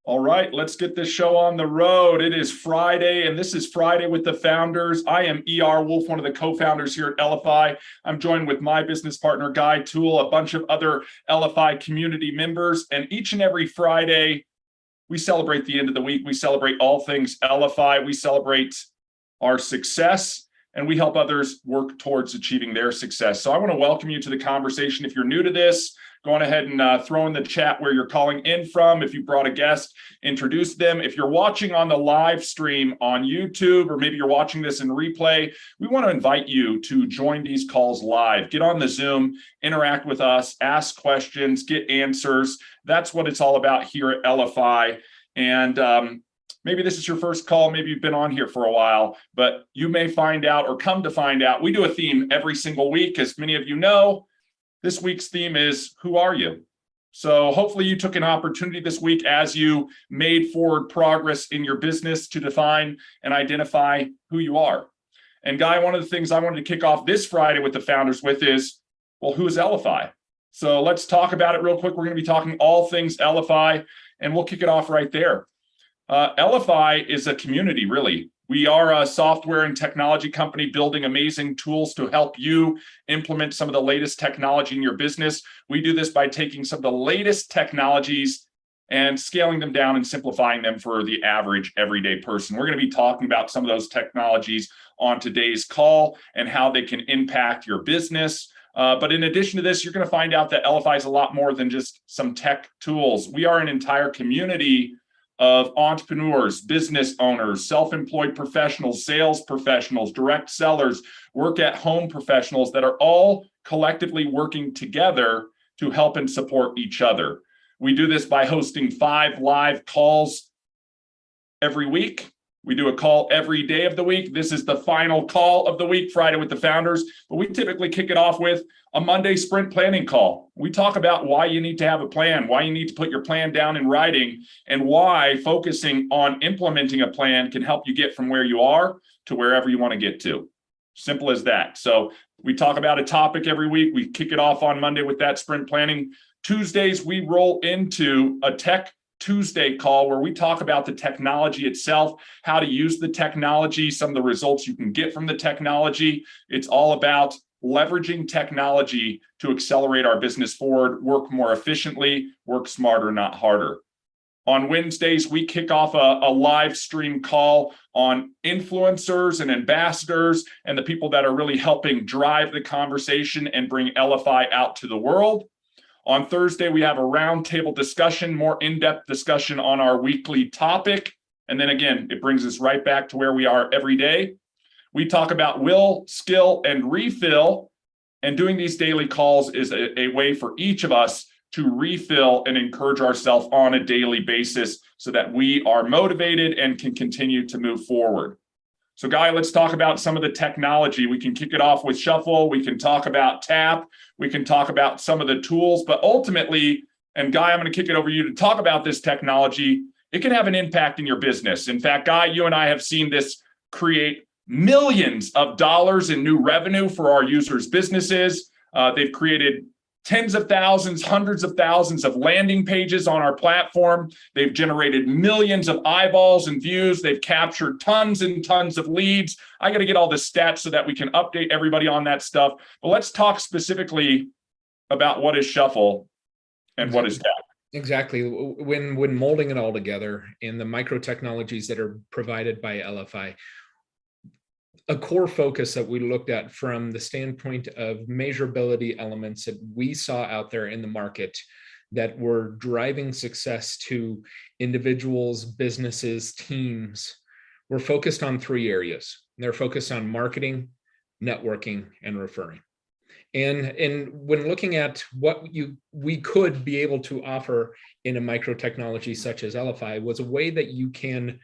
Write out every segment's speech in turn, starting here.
All right, let's get this show on the road. It is Friday, and this is Friday with the Founders. I am E.R. Wolf, one of the co-founders here at Elify. I'm joined with my business partner, Guy Toole, a bunch of other Elify community members. And each and every Friday, we celebrate the end of the week. We celebrate all things Elify. We celebrate our success, and we help others work towards achieving their success. So I want to welcome you to the conversation. If you're new to this, go on ahead and throw in the chat where you're calling in from. If you brought a guest, introduce them. If you're watching on the live stream on YouTube, or maybe you're watching this in replay, we want to invite you to join these calls live. Get on the Zoom, interact with us, ask questions, get answers. That's what it's all about here at Elify. And maybe this is your first call, maybe you've been on here for a while, but you may find out or come to find out, we do a theme every single week. As many of you know, this week's theme is, who are you? So hopefully you took an opportunity this week as you made forward progress in your business to define and identify who you are. And Guy, one of the things I wanted to kick off this Friday with the founders with is, well, who is Elify? So let's talk about it real quick. We're going to be talking all things Elify, and we'll kick it off right there. Elify is a community, really. We are a software and technology company building amazing tools to help you implement some of the latest technology in your business. We do this by taking some of the latest technologies and scaling them down and simplifying them for the average everyday person. We're going to be talking about some of those technologies on today's call and how they can impact your business. But in addition to this, you're going to find out that Elify is a lot more than just some tech tools. We are an entire community of entrepreneurs, business owners, self-employed professionals, sales professionals, direct sellers, work-at-home professionals that are all collectively working together to help and support each other. We do this by hosting 5 live calls every week. We do a call every day of the week. This is the final call of the week, Friday with the founders, but we typically kick it off with a Monday sprint planning call. We talk about why you need to have a plan, why you need to put your plan down in writing, and why focusing on implementing a plan can help you get from where you are to wherever you want to get to. Simple as that. So we talk about a topic every week. We kick it off on Monday with that sprint planning. Tuesdays, we roll into a Tech Tuesday call where we talk about the technology itself, how to use the technology, some of the results you can get from the technology. It's all about leveraging technology to accelerate our business forward, work more efficiently, work smarter, not harder. On Wednesdays, we kick off a live stream call on influencers and ambassadors and the people that are really helping drive the conversation and bring Elify out to the world. On Thursday, we have a roundtable discussion, more in-depth discussion on our weekly topic. And then again, it brings us right back to where we are every day. We talk about will, skill, and refill. And doing these daily calls is a way for each of us to refill and encourage ourselves on a daily basis so that we are motivated and can continue to move forward. So Guy, let's talk about some of the technology. We can kick it off with Shuffle. We can talk about Tap. We can talk about some of the tools, but ultimately, and Guy, I'm going to kick it over to you to talk about this technology. It can have an impact in your business. In fact, Guy, you and I have seen this create millions of dollars in new revenue for our users' businesses. They've created tens of thousands, hundreds of thousands of landing pages on our platform. They've generated millions of eyeballs and views. They've captured tons and tons of leads. I got to get all the stats so that we can update everybody on that stuff. But let's talk specifically about what is Shuffle and what is Tap. Exactly. When molding it all together in the micro technologies that are provided by Elify, a core focus that we looked at from the standpoint of measurability elements that we saw out there in the market that were driving success to individuals, businesses, teams, were focused on 3 areas. They're focused on marketing, networking, and referring. And when looking at what we could be able to offer in a micro technology such as Elify was a way that you can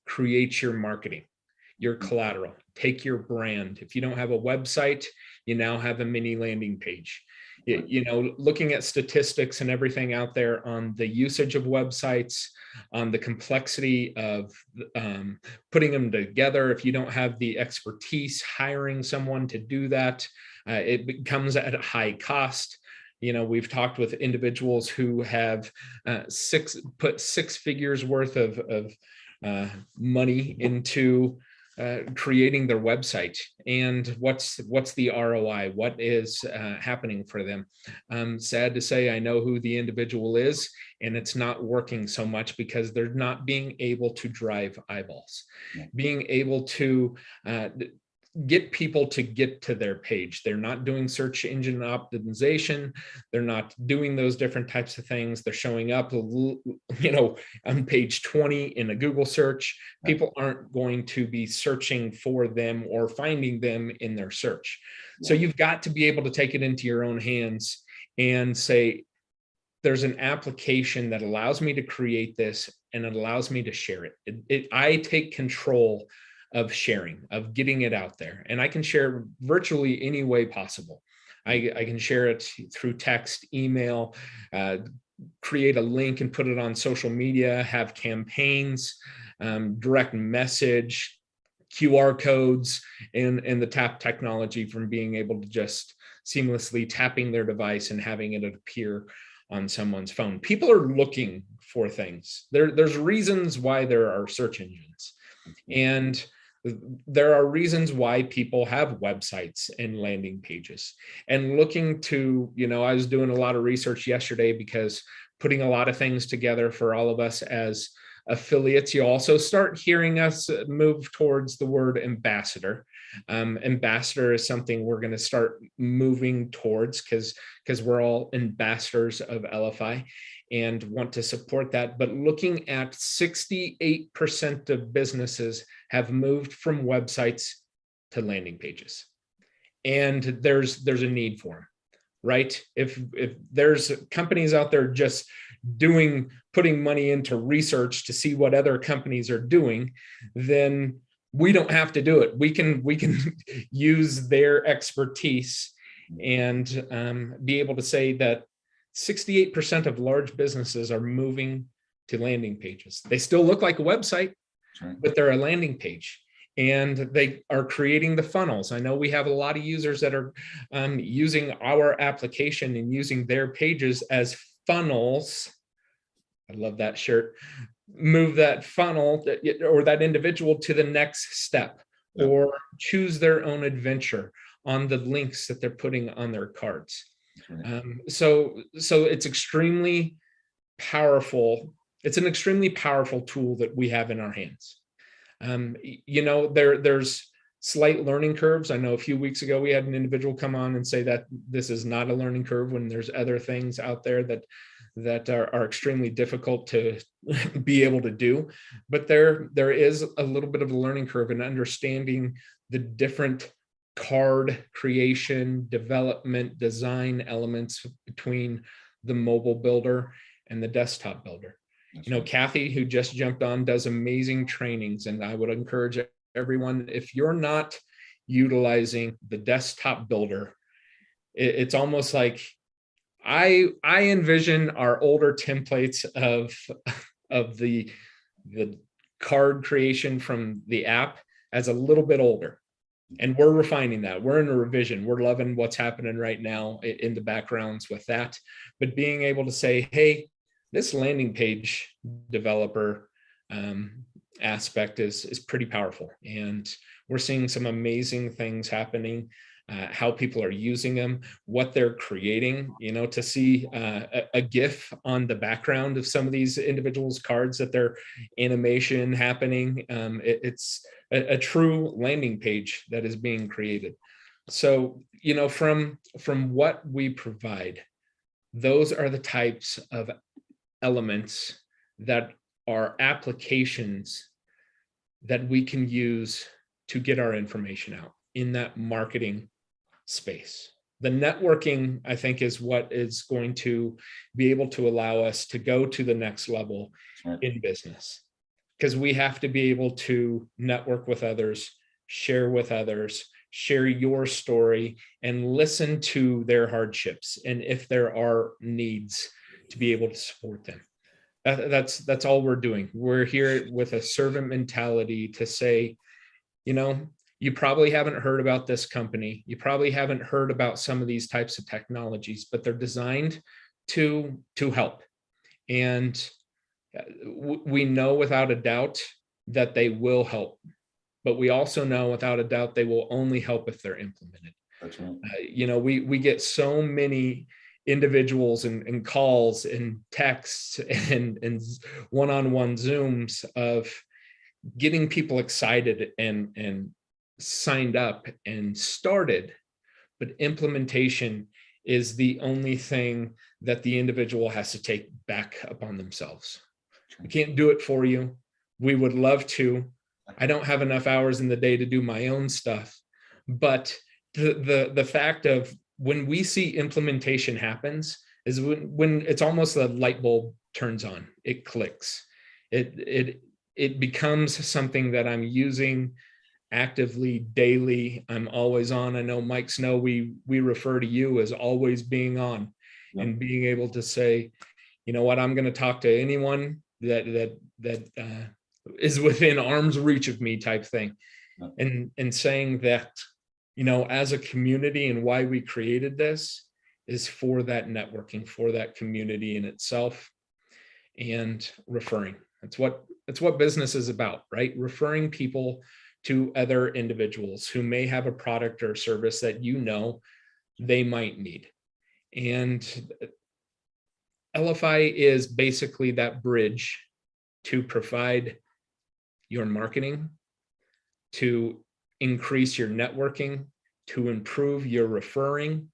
create your marketing, your collateral, take your brand. If you don't have a website, you now have a mini landing page. Looking at statistics and everything out there on the usage of websites, on the complexity of putting them together. If you don't have the expertise, hiring someone to do that, it becomes at a high cost. We've talked with individuals who have put six figures worth of money into creating their website, and what's the ROI? What is happening for them? Sad to say, I know who the individual is, and it's not working so much because they're not being able to drive eyeballs, being able to get people to get to their page. They're not doing search engine optimization. They're not doing those different types of things. They're showing up, on page 20 in a Google search. People aren't going to be searching for them or finding them in their search. So you've got to be able to take it into your own hands and say, there's an application that allows me to create this, and it allows me to share it. I take control of sharing, of getting it out there. And I can share virtually any way possible. I can share it through text, email, create a link and put it on social media, have campaigns, direct message, QR codes, and the tap technology from being able to just seamlessly tapping their device and having it appear on someone's phone. People are looking for things. There's reasons why there are search engines. And there are reasons why people have websites and landing pages, and looking to, I was doing a lot of research yesterday because putting a lot of things together for all of us as affiliates. You also start hearing us move towards the word ambassador. Ambassador is something we're going to start moving towards because we're all ambassadors of Elify and want to support that. But looking at 68% of businesses have moved from websites to landing pages, and there's a need for them, right? If there's companies out there just putting money into research to see what other companies are doing, then we don't have to do it. We can use their expertise and be able to say that 68% of large businesses are moving to landing pages. They still look like a website, but they're a landing page, and they are creating the funnels. I know we have a lot of users that are using our application and using their pages as funnels. I love that shirt. Move that funnel or that individual to the next step, or choose their own adventure on the links that they're putting on their cards. So it's extremely powerful. It's an extremely powerful tool that we have in our hands. There's slight learning curves. I know a few weeks ago we had an individual come on and say that this is not a learning curve when there's other things out there that are extremely difficult to be able to do. But there is a little bit of a learning curve in understanding the different card creation, development, design elements between the mobile builder and the desktop builder. Kathy, who just jumped on, does amazing trainings, and I would encourage everyone, if you're not utilizing the desktop builder, it's almost like I envision our older templates of the card creation from the app as a little bit older. And we're refining that. We're in a revision. We're loving what's happening right now in the backgrounds with that. But being able to say, hey, this landing page developer aspect is pretty powerful. And we're seeing some amazing things happening, how people are using them, what they're creating, to see a GIF on the background of some of these individuals' cards, that their animation happening. It's a true landing page that is being created. So, from what we provide, those are the types of elements that are applications that we can use to get our information out in that marketing space. The networking, I think, is what is going to be able to allow us to go to the next level in business, because we have to be able to network with others, share with others, share your story, and listen to their hardships, and if there are needs, to be able to support them. That's all we're doing. We're here with a servant mentality to say, you probably haven't heard about this company. You probably haven't heard about some of these types of technologies, but they're designed to help. And we know without a doubt that they will help, but we also know without a doubt they will only help if they're implemented. That's right. We get so many individuals and calls and texts and one-on-one Zooms of getting people excited and signed up and started, but implementation is the only thing that the individual has to take back upon themselves. We can't do it for you. We would love to. I don't have enough hours in the day to do my own stuff, but the fact of when we see implementation happens is when it's almost a light bulb turns on, it clicks. It becomes something that I'm using actively daily. I'm always on. I know Mike Snow, we refer to you as always being on. Yep. And being able to say, you know what, I'm going to talk to anyone that is within arm's reach of me type thing. Yep. And saying that, as a community, and why we created this is for that networking, for that community in itself, and referring. That's what business is about, right? Referring people to other individuals who may have a product or service that they might need. And Elify is basically that bridge to provide your marketing, to increase your networking, to improve your referring.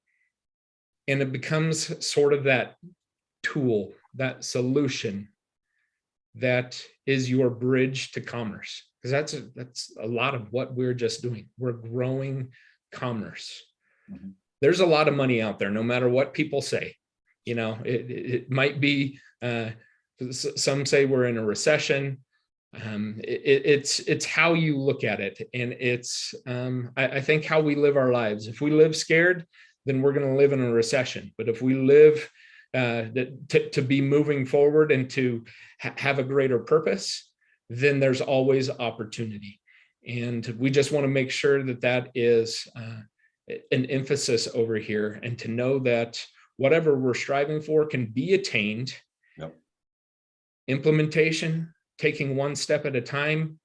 And it becomes sort of that tool, that solution that is your bridge to commerce. Because that's a lot of what we're just doing. We're growing commerce. Mm-hmm. There's a lot of money out there, no matter what people say. It might be, some say we're in a recession. It's how you look at it. And it's, I think, how we live our lives. If we live scared, then we're going to live in a recession. But if we live to be moving forward and to have a greater purpose, then there's always opportunity. And we just want to make sure that is an emphasis over here, and to know that whatever we're striving for can be attained. Yep. Implementation, taking one step at a time,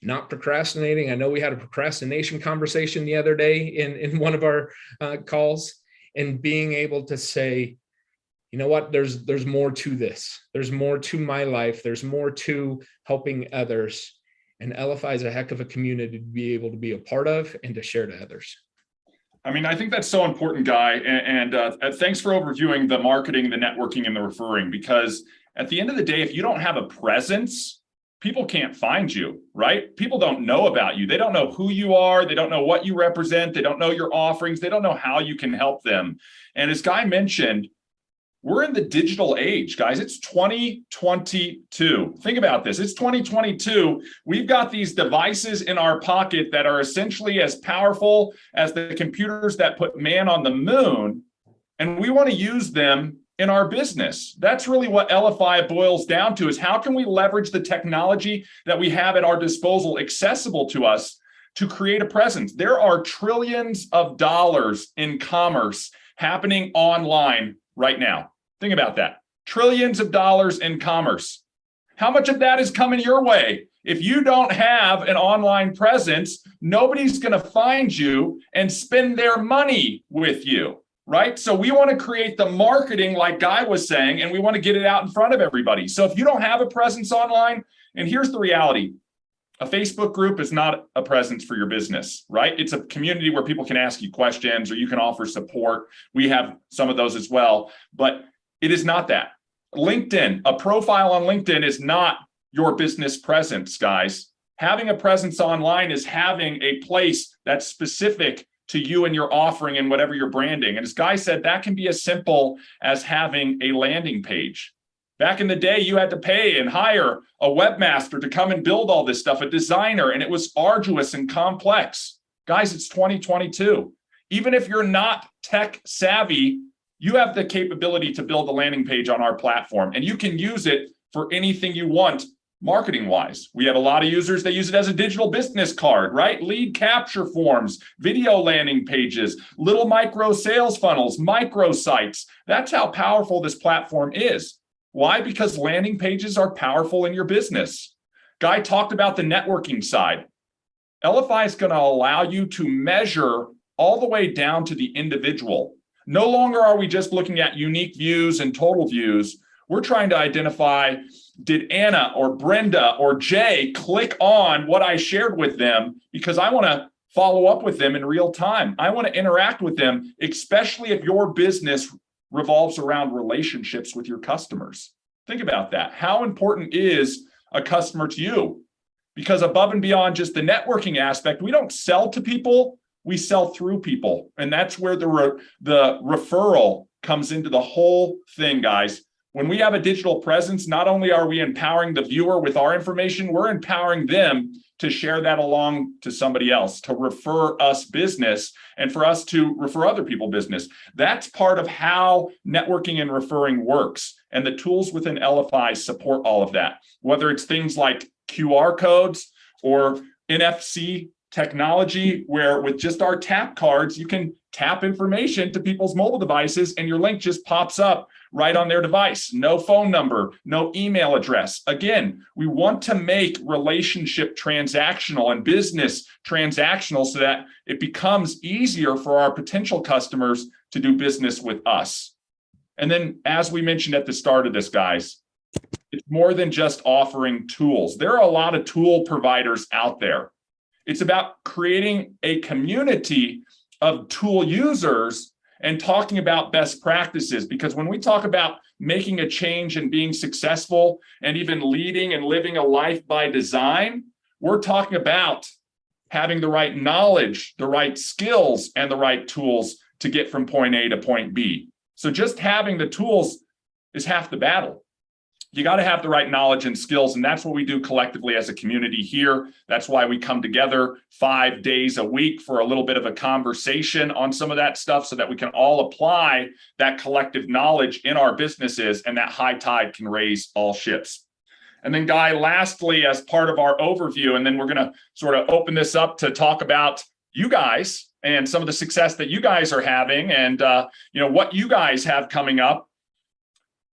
not procrastinating. I know we had a procrastination conversation the other day in one of our calls, and being able to say, you know what, there's more to this. There's more to my life. There's more to helping others. And Elify is a heck of a community to be able to be a part of and to share to others. I mean, I think that's so important, Guy. And thanks for overviewing the marketing, the networking, and the referring, because at the end of the day, if you don't have a presence, people can't find you, right? People don't know about you. They don't know who you are. They don't know what you represent. They don't know your offerings. They don't know how you can help them. And as Guy mentioned, we're in the digital age, guys. It's 2022. Think about this. It's 2022. We've got these devices in our pocket that are essentially as powerful as the computers that put man on the moon, and we want to use them in our business. That's really what Elify boils down to, is how can we leverage the technology that we have at our disposal, accessible to us, to create a presence. There are trillions of dollars in commerce happening online right now. Think about that. Trillions of dollars in commerce. How much of that is coming your way? If you don't have an online presence, nobody's going to find you and spend their money with you, right? So we want to create the marketing, like Guy was saying, and we want to get it out in front of everybody. So if you don't have a presence online, and here's the reality, a Facebook group is not a presence for your business, right? It's a community where people can ask you questions, or you can offer support. We have some of those as well, but it is not that. LinkedIn, a profile on LinkedIn is not your business presence, guys. Having a presence online is having a place that's specific to you and your offering and whatever you're branding. And as Guy said, that can be as simple as having a landing page. Back in the day, you had to pay and hire a webmaster to come and build all this stuff, a designer, and it was arduous and complex. Guys, it's 2022. Even if you're not tech savvy, you have the capability to build a landing page on our platform, and you can use it for anything you want marketing wise. We have a lot of users that use it as a digital business card, right? Lead capture forms, video landing pages, little micro sales funnels, micro sites. That's how powerful this platform is. Why? Because landing pages are powerful in your business. Guy talked about the networking side. Elify is going to allow you to measure all the way down to the individual. No longer are we just looking at unique views and total views. We're trying to identify, did Anna or Brenda or Jay click on what I shared with them? Because I want to follow up with them in real time. I want to interact with them, especially if your business revolves around relationships with your customers. Think about that. How important is a customer to you? Because above and beyond just the networking aspect, we don't sell to people, we sell through people. And that's where the referral comes into the whole thing, guys. When we have a digital presence, not only are we empowering the viewer with our information, we're empowering them to share that along to somebody else, to refer us business, and for us to refer other people business. That's part of how networking and referring works. And the tools within Elify support all of that, whether it's things like QR codes or NFC technology, where with just our tap cards, you can tap information to people's mobile devices and your link just pops up right on their device. No phone number, no email address. Again, we want to make relationship transactional and business transactional so that it becomes easier for our potential customers to do business with us. And then, as we mentioned at the start of this, guys, it's more than just offering tools. There are a lot of tool providers out there. It's about creating a community of tool users and talking about best practices. Because when we talk about making a change and being successful and even leading and living a life by design, we're talking about having the right knowledge, the right skills, and the right tools to get from point A to point B. So just having the tools is half the battle. You got to have the right knowledge and skills, and that's what we do collectively as a community here. That's why we come together 5 days a week for a little bit of a conversation on some of that stuff so that we can all apply that collective knowledge in our businesses, and that high tide can raise all ships. And then, Guy, lastly, as part of our overview, and then we're going to sort of open this up to talk about you guys and some of the success that you guys are having and what you guys have coming up.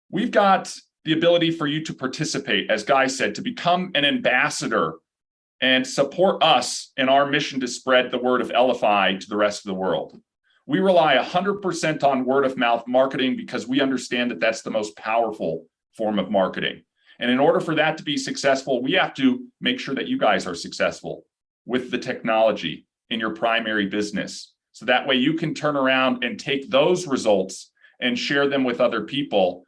We've got the ability for you to participate, as Guy said, to become an ambassador and support us in our mission to spread the word of Elify to the rest of the world. We rely 100% on word of mouth marketing because we understand that that's the most powerful form of marketing. And in order for that to be successful, we have to make sure that you guys are successful with the technology in your primary business. So that way you can turn around and take those results and share them with other people,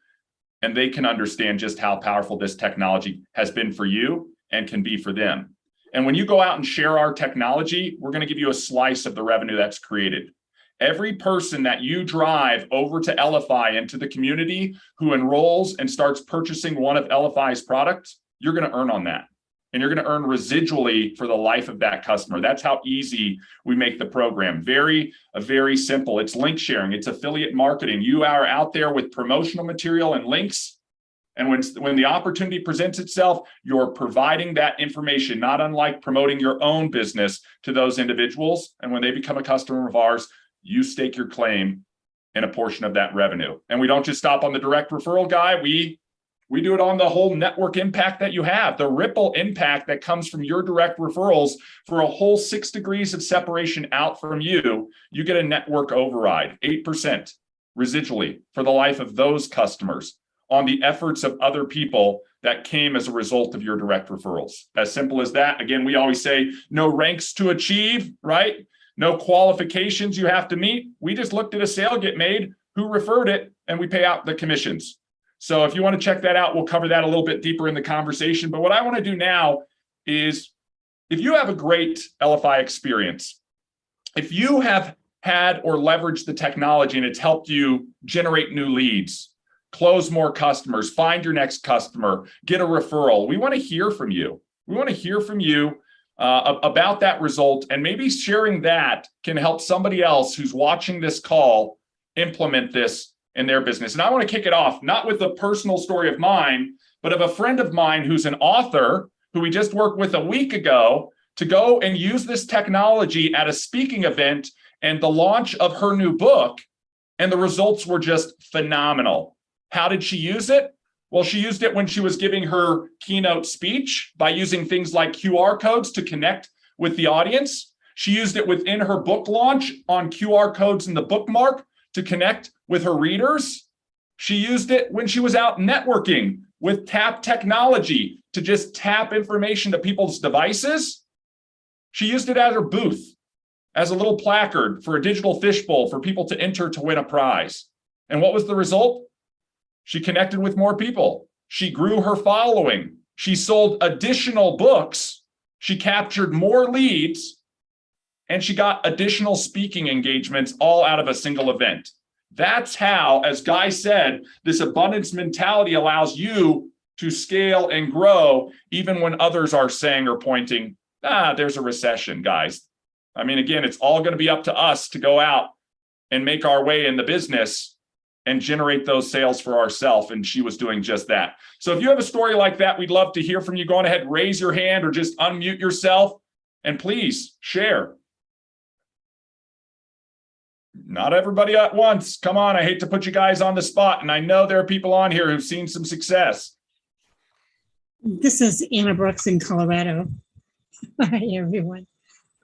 and they can understand just how powerful this technology has been for you and can be for them. And when you go out and share our technology, we're going to give you a slice of the revenue that's created. Every person that you drive over to Elify into the community who enrolls and starts purchasing one of Elify's products, you're going to earn on that. And you're going to earn residually for the life of that customer. That's how easy we make the program. Very simple. It's link sharing. It's affiliate marketing. You are out there with promotional material and links. And when the opportunity presents itself, you're providing that information, not unlike promoting your own business to those individuals. And when they become a customer of ours, you stake your claim in a portion of that revenue. And we don't just stop on the direct referral, Guy. We do it on the whole network impact that you have, the ripple impact that comes from your direct referrals for a whole 6 degrees of separation out from you. You get a network override, 8% residually for the life of those customers on the efforts of other people that came as a result of your direct referrals. As simple as that. Again, we always say no ranks to achieve, right? No qualifications you have to meet. We just looked at a sale get made, who referred it, and we pay out the commissions. So if you want to check that out, we'll cover that a little bit deeper in the conversation. But what I want to do now is, if you have a great Elify experience, if you have had or leveraged the technology and it's helped you generate new leads, close more customers, find your next customer, get a referral, we want to hear from you. We want to hear from you about that result, and maybe sharing that can help somebody else who's watching this call implement this in their business. And I want to kick it off, not with a personal story of mine, but of a friend of mine who's an author who we just worked with a week ago to go and use this technology at a speaking event and the launch of her new book. And the results were just phenomenal. How did she use it? Well, she used it when she was giving her keynote speech by using things like QR codes to connect with the audience. She used it within her book launch on QR codes in the bookmark to connect with her readers. She used it when she was out networking with tap technology to just tap information to people's devices. She used it at her booth as a little placard for a digital fishbowl for people to enter to win a prize. And what was the result? She connected with more people. She grew her following. She sold additional books. She captured more leads, and she got additional speaking engagements all out of a single event. That's how, as Guy said, this abundance mentality allows you to scale and grow even when others are saying or pointing, there's a recession, guys. I mean, again, it's all going to be up to us to go out and make our way in the business and generate those sales for ourselves. And she was doing just that. So if you have a story like that, we'd love to hear from you. Go on ahead, raise your hand or just unmute yourself and please share. Not everybody at once. Come on, I hate to put you guys on the spot. And I know there are people on here who've seen some success. This is Anna Brooks in Colorado. Hi, everyone.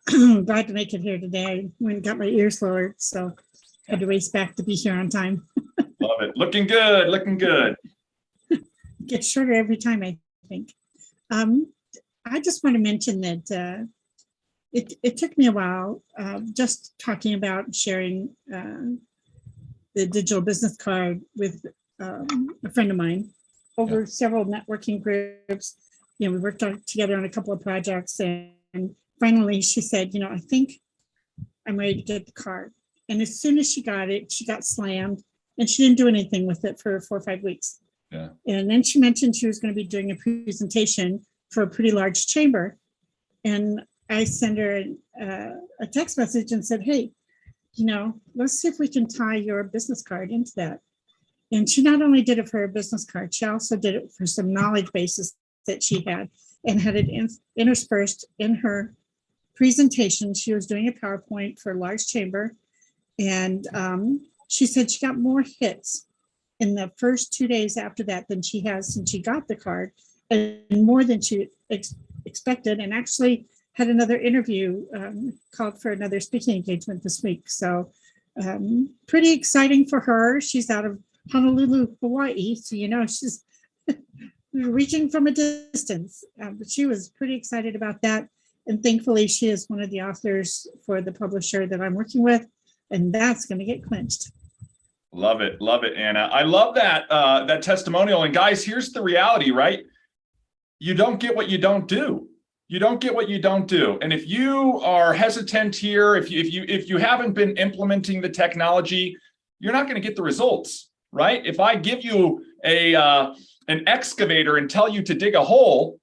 Glad to make it here today. I went and got my ears lowered, so had to race back to be here on time. Love it. Looking good, looking good. Gets shorter every time, I think. I just want to mention that it took me a while just talking about sharing the digital business card with a friend of mine over several networking groups. We worked together on a couple of projects, and finally she said, I think I'm ready to get the card. And as soon as she got it, she got slammed, and she didn't do anything with it for 4 or 5 weeks. Yeah. And then she mentioned she was going to be doing a presentation for a pretty large chamber. And I sent her a text message and said, hey, let's see if we can tie your business card into that. And she not only did it for her business card, she also did it for some knowledge bases that she had and had it interspersed in her presentation. She was doing a PowerPoint for a large chamber. And she said she got more hits in the first 2 days after that than she has since she got the card, and more than she expected, and actually had another interview called for another speaking engagement this week. So pretty exciting for her. She's out of Honolulu, Hawaii. So, she's reaching from a distance, but she was pretty excited about that. And thankfully, she is one of the authors for the publisher that I'm working with. And that's going to get clinched. Love it, Anna. I love that testimonial. And guys, here's the reality, right? You don't get what you don't do. You don't get what you don't do. And if you are hesitant here, if you haven't been implementing the technology, you're not going to get the results, right? If I give you an excavator and tell you to dig a hole,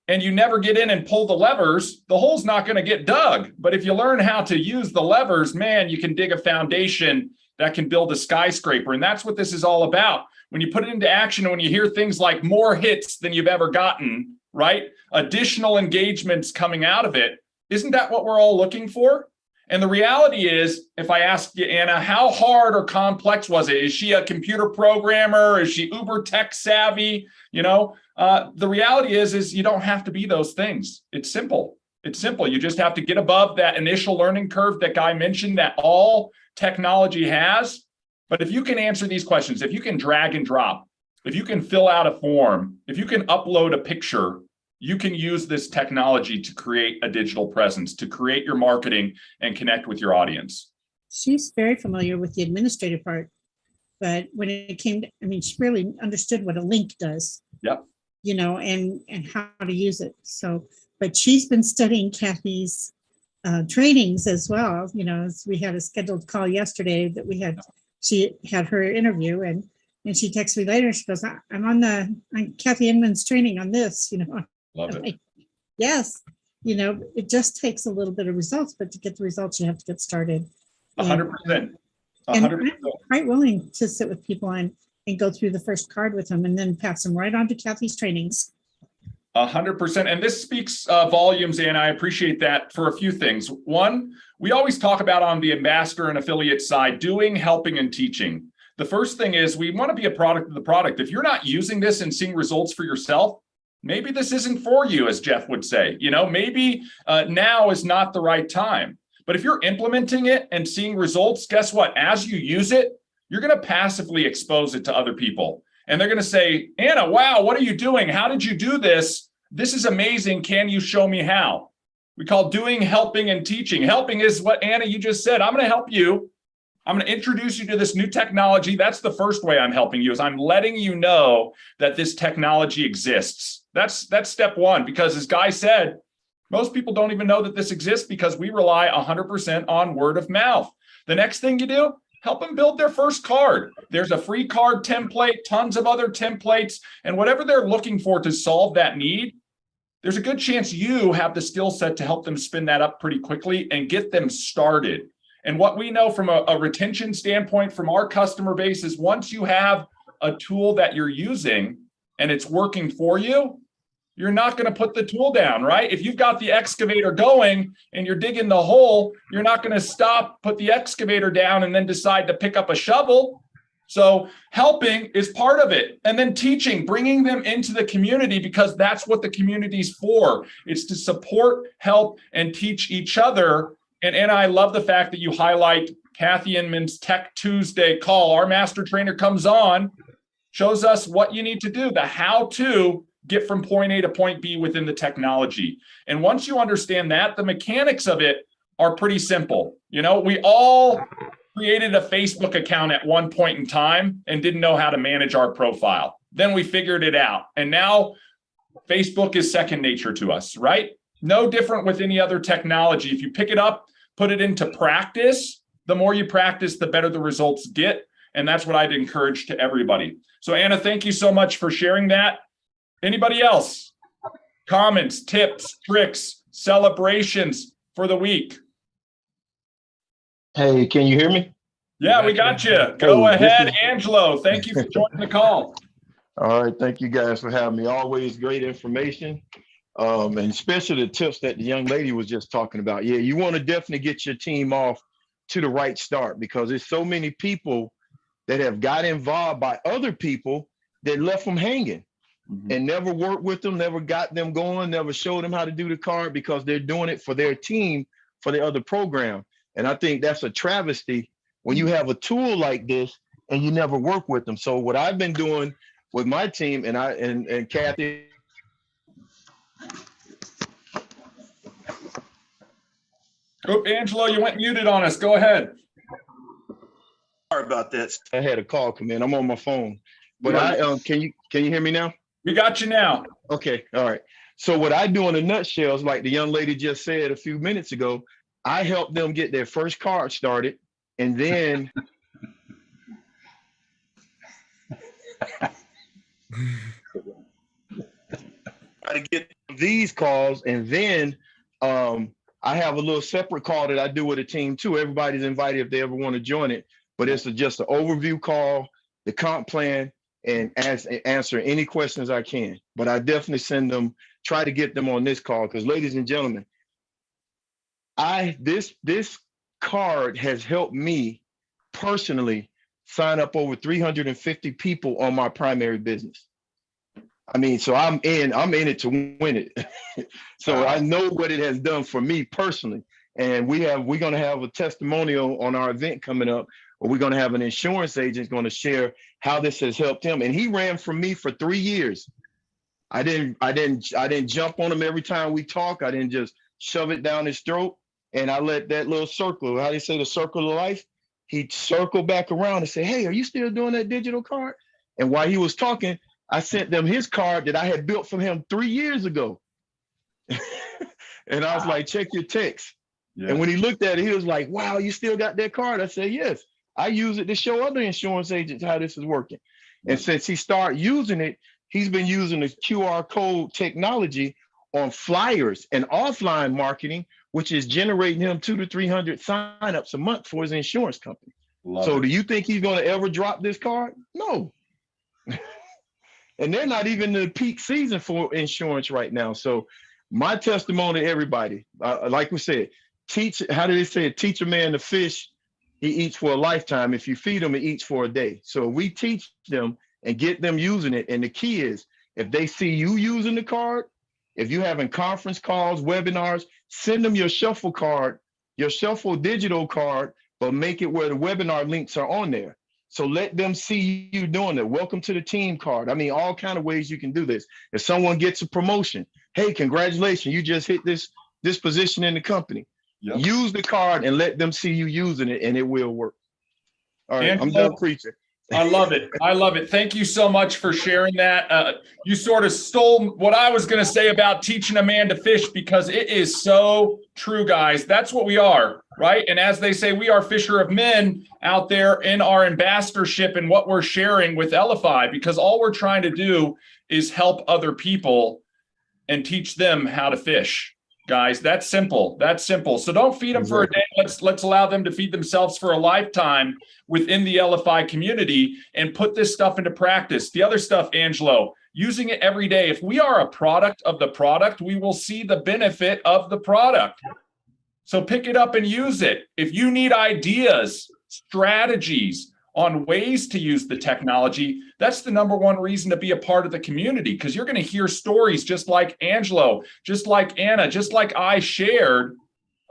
and you never get in and pull the levers, the hole's not going to get dug. But if you learn how to use the levers, man, you can dig a foundation that can build a skyscraper. And that's what this is all about. When you put it into action, and when you hear things like more hits than you've ever gotten, right? Additional engagements coming out of it, isn't that what we're all looking for? And the reality is, if I ask you, Anna, how hard or complex was it? Is she a computer programmer? Is she uber tech savvy? The reality is you don't have to be those things. It's simple. It's simple. You just have to get above that initial learning curve that Guy mentioned that all technology has. But if you can answer these questions, if you can drag and drop, if you can fill out a form, if you can upload a picture, you can use this technology to create a digital presence, to create your marketing and connect with your audience. She's very familiar with the administrative part, but when it came to, she really understood what a link does. Yep. And how to use it. So, but she's been studying Kathy's trainings as well. As we had a scheduled call yesterday that she had her interview, and she texted me later. She goes, I'm on Kathy Inman's training on this, Love it. Yes. It just takes a little bit of results, but to get the results, you have to get started. 100%. 100%. And I'm quite willing to sit with people and and go through the first card with them and then pass them right on to Kathy's trainings. 100%. And this speaks volumes, and I appreciate that for a few things. One, we always talk about on the ambassador and affiliate side, doing, helping, and teaching. The first thing is we want to be a product of the product. If you're not using this and seeing results for yourself, maybe this isn't for you, as Jeff would say. Maybe now is not the right time. But if you're implementing it and seeing results, guess what? As you use it, you're going to passively expose it to other people. And they're going to say, Anna, wow, what are you doing? How did you do this? This is amazing. Can you show me how? We call doing, helping, and teaching. Helping is what, Anna, you just said. I'm going to help you. I'm going to introduce you to this new technology. That's the first way I'm helping you, is I'm letting you know that this technology exists. That's step one, because as Guy said, most people don't even know that this exists because we rely 100% on word of mouth. The next thing you do, help them build their first card. There's a free card template, tons of other templates, and whatever they're looking for to solve that need, there's a good chance you have the skill set to help them spin that up pretty quickly and get them started. And what we know from a retention standpoint from our customer base is once you have a tool that you're using and it's working for you, you're not going to put the tool down, right? If you've got the excavator going and you're digging the hole, you're not going to stop, put the excavator down, and then decide to pick up a shovel. So helping is part of it. And then teaching, bringing them into the community, because that's what the community's for. It's to support, help, and teach each other. And I love the fact that you highlight Kathy Inman's Tech Tuesday call. Our master trainer comes on, shows us what you need to do, the how to get from point A to point B within the technology. And once you understand that, the mechanics of it are pretty simple. We all created a Facebook account at one point in time and didn't know how to manage our profile. Then we figured it out. And now Facebook is second nature to us, right? No different with any other technology. If you pick it up, put it into practice, the more you practice, the better the results get. And that's what I'd encourage to everybody. So Anna, thank you so much for sharing that. Anybody else? Comments, tips, tricks, celebrations for the week? Hey, can you hear me? Yeah, we got you. Go ahead, Angelo. Thank you for joining the call. All right, thank you guys for having me. Always great information, and especially the tips that the young lady was just talking about. Yeah, you want to definitely get your team off to the right start, because there's so many people that have got involved by other people that left them hanging. And never worked with them, never got them going, never showed them how to do the card, because they're doing it for their team, for the other program. And I think that's a travesty when you have a tool like this and you never work with them. So what I've been doing with my team, and Kathy. Oh, Angelo, you went muted on us. Go ahead. Sorry about that. I had a call come in. I'm on my phone. But can you hear me now? We got you now. Okay. All right. So what I do in a nutshell is, like the young lady just said a few minutes ago, I help them get their first card started, and then I get these calls, and then I have a little separate call that I do with a team too. Everybody's invited if they ever want to join it, but it's just an overview call, the comp plan, and answer any questions I can. But I definitely try to get them on this call, because ladies and gentlemen, this card has helped me personally sign up over 350 people on my primary business. I mean, so I'm in it to win it. So I know what it has done for me personally. And we're going to have a testimonial on our event coming up, where we're going to have an insurance agent going to share how this has helped him. And he ran for me for 3 years. I didn't jump on him every time we talk. I didn't just shove it down his throat. And I let that little circle, how do you say, the circle of life? He'd circle back around and say, hey, are you still doing that digital card? And while he was talking, I sent them his card that I had built for him 3 years ago. And I was like, check your text. Yeah. And when he looked at it, he was like, wow, you still got that card? I said, yes. I use it to show other insurance agents how this is working. And since he started using it, he's been using the QR code technology on flyers and offline marketing, which is generating him 200 to 300 signups a month for his insurance company. Do you think he's going to ever drop this card? No. and they're not even in the peak season for insurance right now. So my testimony to everybody, like we said, how do they say it? Teach a man to fish, he eats for a lifetime. If you feed him, he eats for a day. So we teach them and get them using it. And the key is, if they see you using the card, if you're having conference calls, webinars, send them your shuffle card, your shuffle digital card, but make it where the webinar links are on there. So let them see you doing it. Welcome to the team card. I mean, all kind of ways you can do this. If someone gets a promotion, hey, congratulations, you just hit this position in the company. Yep. Use the card and let them see you using it, and it will work. All right, I'm done preaching. I love it. I love it. Thank you so much for sharing that. You sort of stole what I was going to say about teaching a man to fish, because it is so true, guys. That's what we are, right? And as they say, we are fisher of men out there in our ambassadorship and what we're sharing with Elify, because all we're trying to do is help other people and teach them how to fish. Guys, that's simple. That's simple. So don't feed them for a day. Let's allow them to feed themselves for a lifetime within the Elify community and put this stuff into practice. The other stuff, Angelo, using it every day. If we are a product of the product, we will see the benefit of the product. So pick it up and use it. If you need ideas, strategies on ways to use the technology, that's the number one reason to be a part of the community, because you're going to hear stories just like Angelo, just like Anna, just like I shared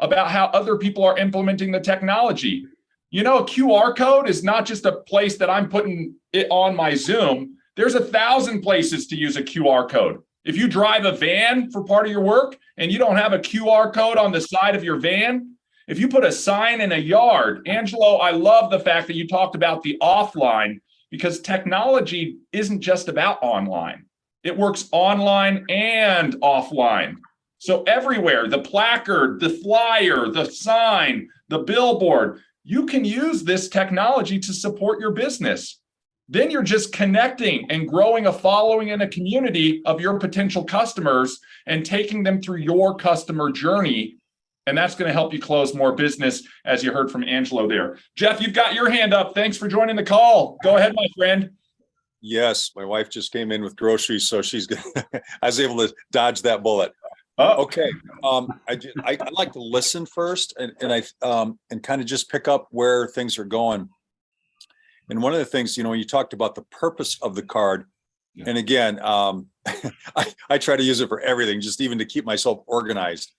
about how other people are implementing the technology. You know, a QR code is not just a place that I'm putting it on my Zoom. There's 1,000 places to use a QR code. If you drive a van for part of your work and you don't have a QR code on the side of your van, if you put a sign in a yard, Angelo, I love the fact that you talked about the offline, because technology isn't just about online. It works online and offline. So everywhere, the placard, the flyer, the sign, the billboard, you can use this technology to support your business. Then you're just connecting and growing a following and a community of your potential customers and taking them through your customer journey. And that's going to help you close more business, as you heard from Angelo there. Jeff, you've got your hand up. Thanks for joining the call. Go ahead, my friend. Yes, my wife just came in with groceries, so I was able to dodge that bullet. Okay, I like to listen first and kind of just pick up where things are going. And one of the things, you talked about the purpose of the card. Yeah. And again, I try to use it for everything, just even to keep myself organized.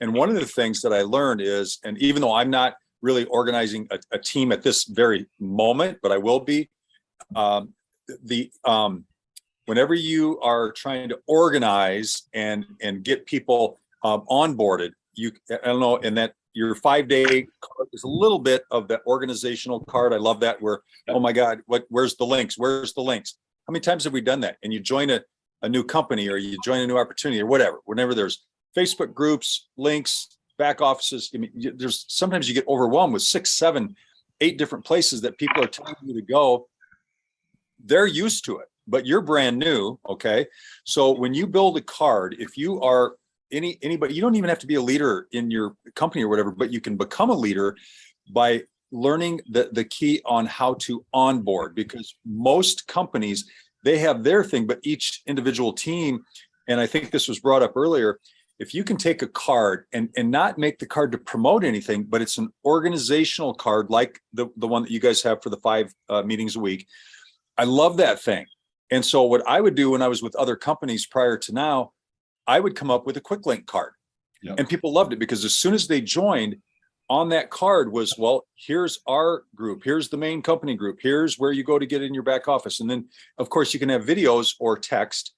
And one of the things that I learned is, and even though I'm not really organizing a team at this very moment, but I will be, whenever you are trying to organize and get people onboarded, I don't know, and that your 5-day card is a little bit of that organizational card. I love that, where, oh my God, where's the links? Where's the links? How many times have we done that? And you join a new company, or you join a new opportunity, or whatever, whenever there's Facebook groups, links, back offices. I mean, there's sometimes you get overwhelmed with 6, 7, 8 different places that people are telling you to go. They're used to it, but you're brand new. Okay. So when you build a card, if you are anybody, you don't even have to be a leader in your company or whatever, but you can become a leader by learning the key on how to onboard, because most companies, they have their thing, but each individual team, and I think this was brought up earlier, if you can take a card and not make the card to promote anything, but it's an organizational card like the one that you guys have for the 5 meetings a week. I love that thing. And so what I would do when I was with other companies prior to now, I would come up with a quick link card. Yep. And people loved it, because as soon as they joined, on that card was, well, here's our group, here's the main company group, here's where you go to get in your back office. And then of course you can have videos or text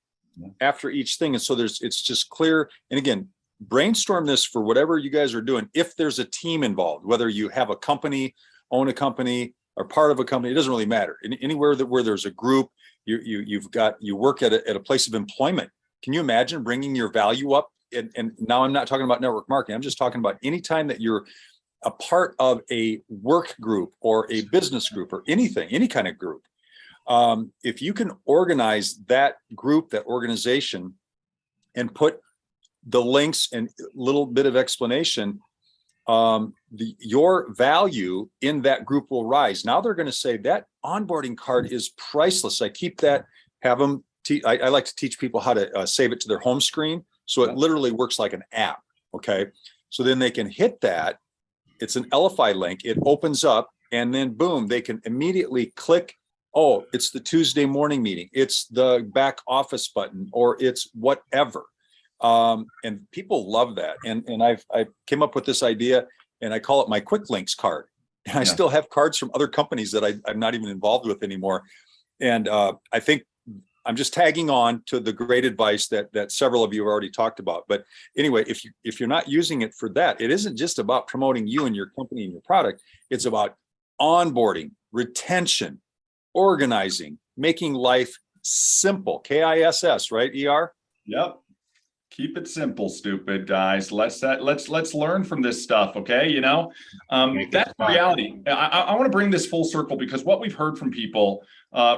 after each thing. And so it's just clear. And again, brainstorm this for whatever you guys are doing. If there's a team involved, whether you have a company, own a company, or part of a company, it doesn't really matter. Anywhere where there's a group, you work at a place of employment. Can you imagine bringing your value up? And now I'm not talking about network marketing. I'm just talking about any time that you're a part of a work group or a business group or anything, any kind of group. If you can organize that group, that organization, and put the links and a little bit of explanation, your value in that group will rise. Now they're going to say that onboarding card is priceless. I keep that, have them I like to teach people how to save it to their home screen. So it literally works like an app. Okay. So then they can hit that. It's an Elify link. It opens up and then boom, they can immediately click. Oh, it's the Tuesday morning meeting. It's the back office button, or it's whatever. And people love that. And I came up with this idea, and I call it my quick links card. And I still have cards from other companies that I'm not even involved with anymore. And I think I'm just tagging on to the great advice that several of you have already talked about. But anyway, if you're not using it for that, it isn't just about promoting you and your company and your product. It's about onboarding, retention, organizing, making life simple. KISS, right? ER? Yep. Keep it simple, stupid guys. Let's learn from this stuff. Okay. You know, that's the reality. I want to bring this full circle, because what we've heard from people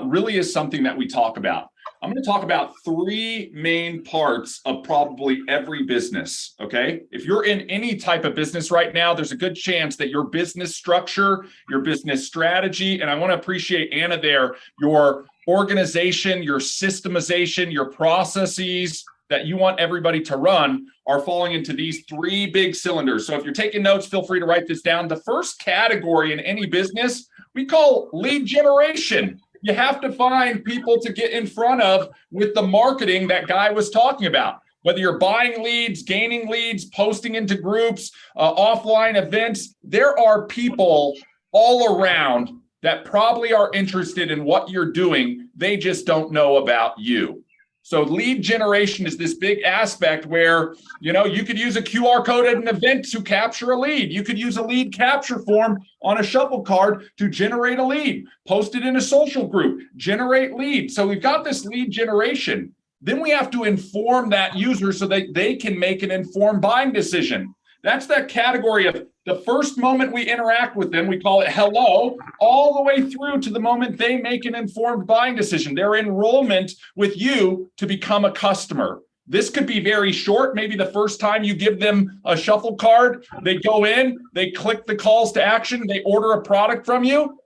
really is something that we talk about. I'm going to talk about three main parts of probably every business. Okay. If you're in any type of business right now, there's a good chance that your business structure, your business strategy, and I want to appreciate Anna there, your organization, your systemization, your processes that you want everybody to run are falling into these three big cylinders. So if you're taking notes, feel free to write this down. The first category in any business, we call lead generation. You have to find people to get in front of with the marketing that Guy was talking about. Whether you're buying leads, gaining leads, posting into groups, offline events, there are people all around that probably are interested in what you're doing. They just don't know about you. So lead generation is this big aspect where, you know, you could use a QR code at an event to capture a lead. You could use a lead capture form on a shuffle card to generate a lead, post it in a social group, generate lead. So we've got this lead generation. Then we have to inform that user so that they can make an informed buying decision. That's that category of the first moment we interact with them, we call it hello, all the way through to the moment they make an informed buying decision, their enrollment with you to become a customer. This could be very short. Maybe the first time you give them a shuffle card, they go in, they click the calls to action, they order a product from you,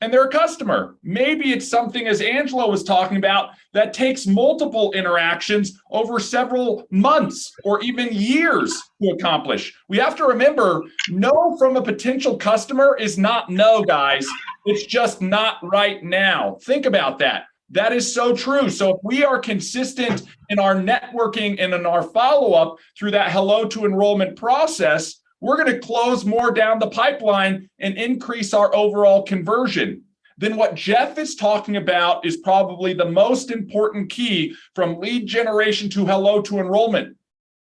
and they're a customer. Maybe it's something, as Angela was talking about, that takes multiple interactions over several months or even years to accomplish. We have to remember, no from a potential customer is not no, guys. It's just not right now. Think about that. That is so true. So if we are consistent in our networking and in our follow-up through that hello to enrollment process, we're going to close more down the pipeline and increase our overall conversion. Then what Jeff is talking about is probably the most important key from lead generation to hello to enrollment.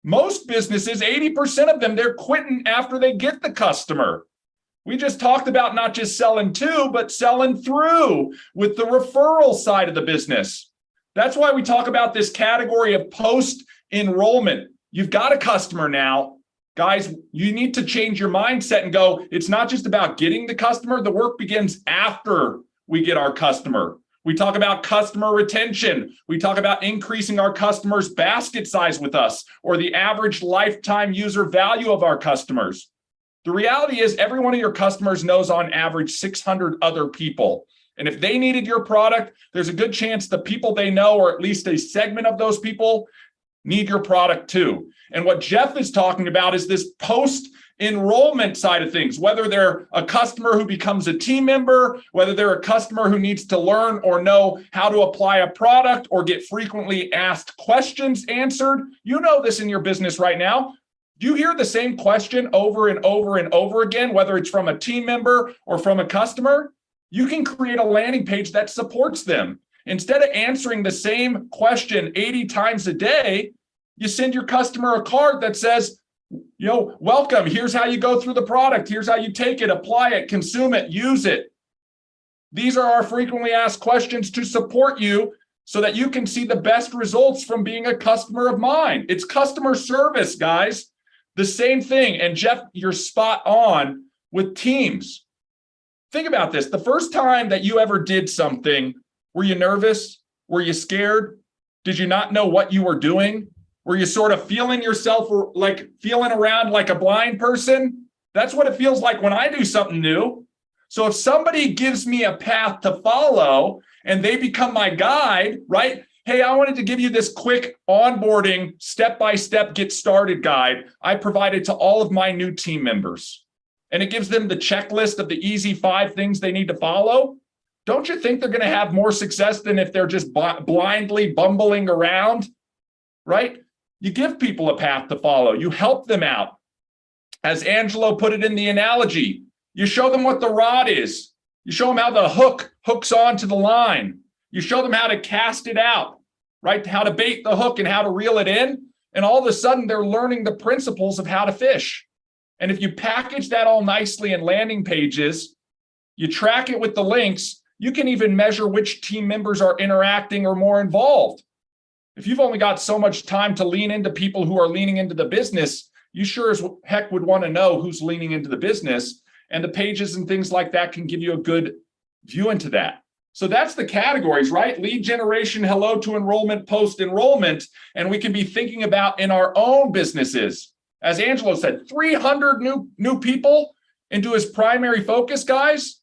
Most businesses, 80% of them, they're quitting after they get the customer. We just talked about not just selling to, but selling through with the referral side of the business. That's why we talk about this category of post-enrollment. You've got a customer now. Guys, you need to change your mindset and go, it's not just about getting the customer. The work begins after we get our customer. We talk about customer retention. We talk about increasing our customers' basket size with us, or the average lifetime user value of our customers. The reality is every one of your customers knows on average 600 other people. And if they needed your product, there's a good chance the people they know, or at least a segment of those people, need your product too. And what Jeff is talking about is this post-enrollment side of things, whether they're a customer who becomes a team member, whether they're a customer who needs to learn or know how to apply a product or get frequently asked questions answered. You know this in your business right now. Do you hear the same question over and over and over again, whether it's from a team member or from a customer? You can create a landing page that supports them. Instead of answering the same question 80 times a day, you send your customer a card that says, you know, welcome, here's how you go through the product, here's how you take it, apply it, consume it, use it. These are our frequently asked questions to support you so that you can see the best results from being a customer of mine. It's customer service, guys. The same thing. And Jeff, you're spot on with teams. Think about this. The first time that you ever did something, were you nervous? Were you scared? Did you not know what you were doing? Were you sort of feeling yourself like feeling around like a blind person? That's what it feels like when I do something new. So if somebody gives me a path to follow and they become my guide, right? Hey, I wanted to give you this quick onboarding, step-by-step get started guide I provided to all of my new team members. And it gives them the checklist of the easy 5 things they need to follow. Don't you think they're going to have more success than if they're just blindly bumbling around, right? You give people a path to follow. You help them out. As Angelo put it in the analogy, you show them what the rod is. You show them how the hook hooks onto the line. You show them how to cast it out, right? How to bait the hook and how to reel it in. And all of a sudden, they're learning the principles of how to fish. And if you package that all nicely in landing pages, you track it with the links, you can even measure which team members are interacting or more involved. If you've only got so much time to lean into people who are leaning into the business, you sure as heck would want to know who's leaning into the business. And the pages and things like that can give you a good view into that. So that's the categories, right? Lead generation, hello to enrollment, post-enrollment. And we can be thinking about in our own businesses. As Angelo said, 300 new people into his primary focus, guys.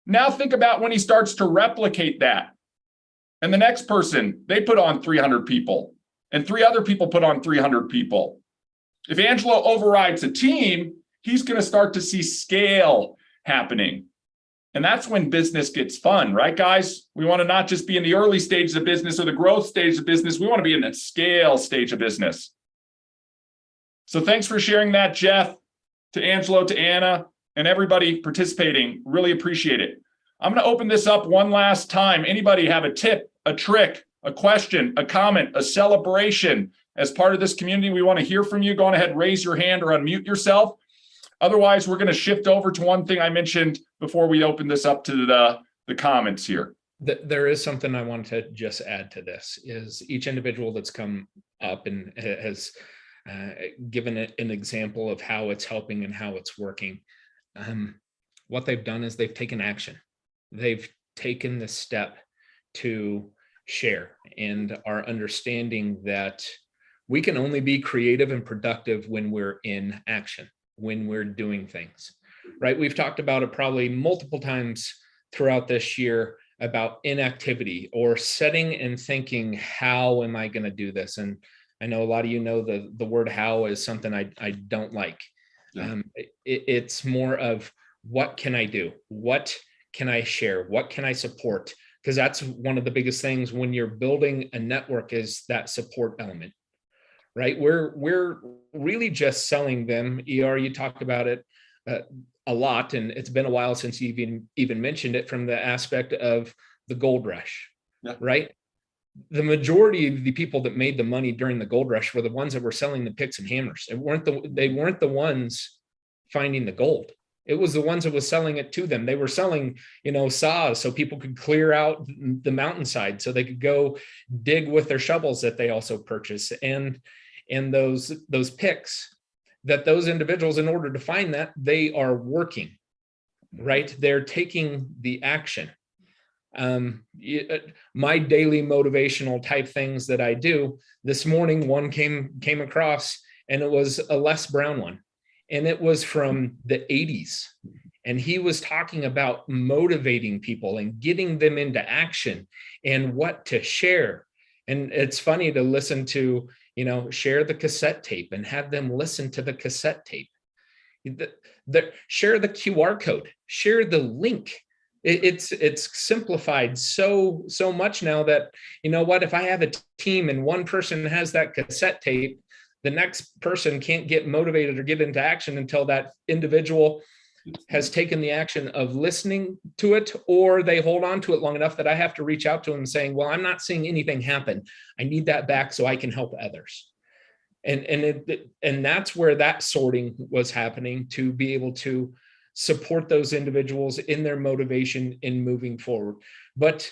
Now think about when he starts to replicate that. And the next person, they put on 300 people. And 3 other people put on 300 people. If Angelo overrides a team, he's going to start to see scale happening. And that's when business gets fun, right, guys? We want to not just be in the early stages of business or the growth stage of business. We want to be in that scale stage of business. So thanks for sharing that, Jeff, to Angelo, to Anna, and everybody participating. Really appreciate it. I'm going to open this up one last time. Anybody have a tip, a trick, a question, a comment, a celebration? As part of this community, we want to hear from you. Go on ahead, raise your hand or unmute yourself. Otherwise, we're going to shift over to one thing I mentioned before we open this up to the comments here. There is something I want to just add to this, is each individual that's come up and has given an example of how it's helping and how it's working. What they've done is they've taken action. They've taken the step to share and are understanding that we can only be creative and productive when we're in action, when we're doing things, right? We've talked about it probably multiple times throughout this year about inactivity or setting and thinking, how am I going to do this? And I know a lot of you know the word how is something I don't like. Yeah. It's more of what can I do? What can I share? What can I support? Because that's one of the biggest things when you're building a network, is that support element. Right? We're really just selling them. ER, you talked about it a lot, and it's been a while since you even mentioned it, from the aspect of the gold rush, yeah. Right? The majority of the people that made the money during the gold rush were the ones that were selling the picks and hammers. They weren't the ones finding the gold. It was the ones that was selling it to them. They were selling, saws so people could clear out the mountainside so they could go dig with their shovels that they also purchase. And those picks, that those individuals, in order to find that, they are working, right? They're taking the action. My daily motivational type things that I do, this morning, one came across, and it was a Les Brown one. And it was from the 80s. And he was talking about motivating people and getting them into action and what to share. And it's funny to listen to, share the cassette tape and have them listen to the cassette tape. Share the QR code, share the link. It's simplified so much now that, if I have a team and one person has that cassette tape, the next person can't get motivated or get into action until that individual has taken the action of listening to it, or they hold on to it long enough that I have to reach out to them saying, well, I'm not seeing anything happen. I need that back so I can help others. And that's where that sorting was happening, to be able to support those individuals in their motivation in moving forward. But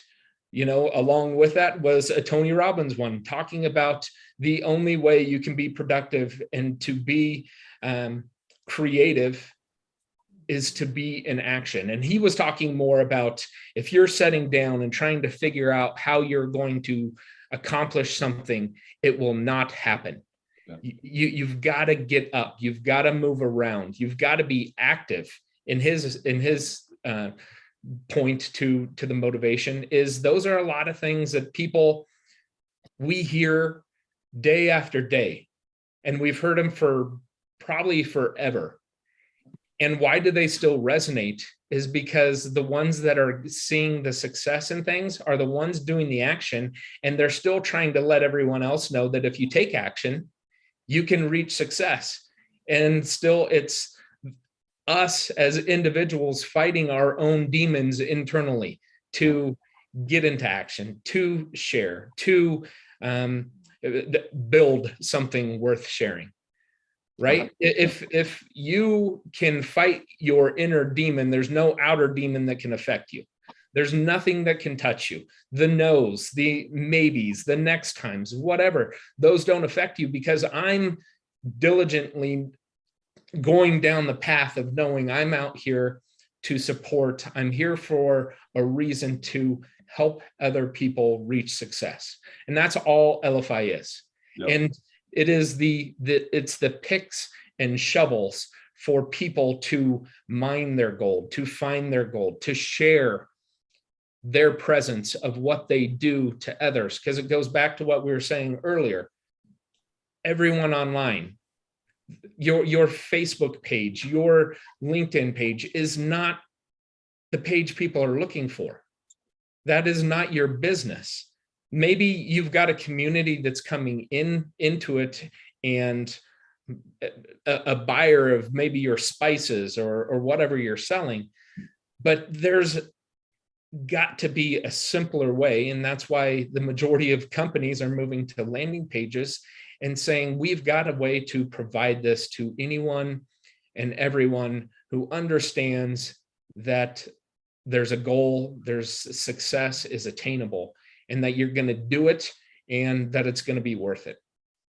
along with that was a Tony Robbins one, talking about the only way you can be productive and to be creative is to be in action. And he was talking more about, if you're sitting down and trying to figure out how you're going to accomplish something, it will not happen. Yeah. You've got to get up. You've got to move around. You've got to be active. In his point to the motivation is, those are a lot of things that people we hear day after day, and we've heard them for probably forever. And why do they still resonate is because the ones that are seeing the success in things are the ones doing the action, and they're still trying to let everyone else know that if you take action, you can reach success. And still it's us as individuals fighting our own demons internally to get into action, to share, to build something worth sharing. Right? If you can fight your inner demon, there's no outer demon that can affect you. There's nothing that can touch you. The no's, the maybes, the next times, whatever, those don't affect you because I'm diligently going down the path of knowing I'm out here to support. I'm here for a reason to help other people reach success. And that's all Elify is. Yep. And it is it's the picks and shovels for people to mine their gold, to find their gold, to share their presence of what they do to others. Because it goes back to what we were saying earlier. Everyone online, your Facebook page, your LinkedIn page is not the page people are looking for. That is not your business. Maybe you've got a community that's coming into it and a buyer of maybe your spices or whatever you're selling, but there's got to be a simpler way. And that's why the majority of companies are moving to landing pages and saying, we've got a way to provide this to anyone and everyone who understands that there's a goal, there's success is attainable, and that you're going to do it and that it's going to be worth it.